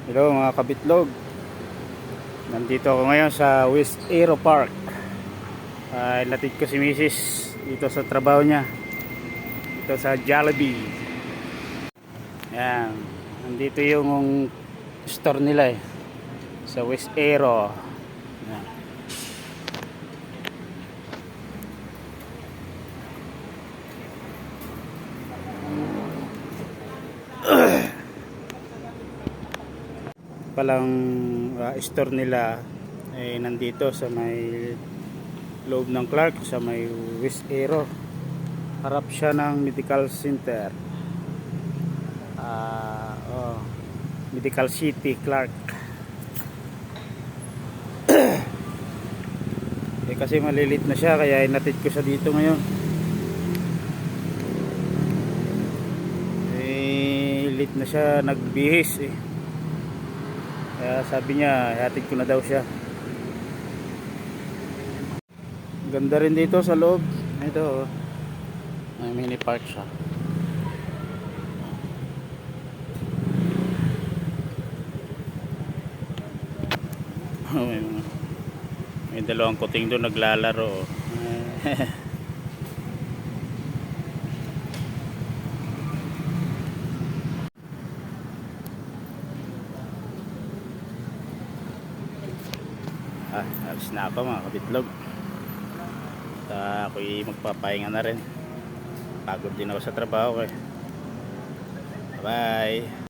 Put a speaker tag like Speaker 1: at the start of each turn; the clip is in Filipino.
Speaker 1: Hello mga kabitlog. Nandito ako ngayon sa West Aero Park. Natid ko si Mrs. dito sa trabaho niya. Dito sa Jollibee. Yan. Nandito yung store nila sa West Aero. Yan. Palang store nila ay nandito sa may loob ng Clark, sa may West Aero. Harap siya ng medical center. Medical City Clark. Kasi malilit na siya, kaya inatid ko siya dito ngayon. Late na siya, nagbihis kaya sabi niya hatid ko na daw siya. Ganda rin dito sa loob. Ito may mini park siya. May dalawang kuting doon naglalaro. Alis na ako mga kabitlog. Ako'y magpapahinga na rin. Pagod din ako sa trabaho. Bye.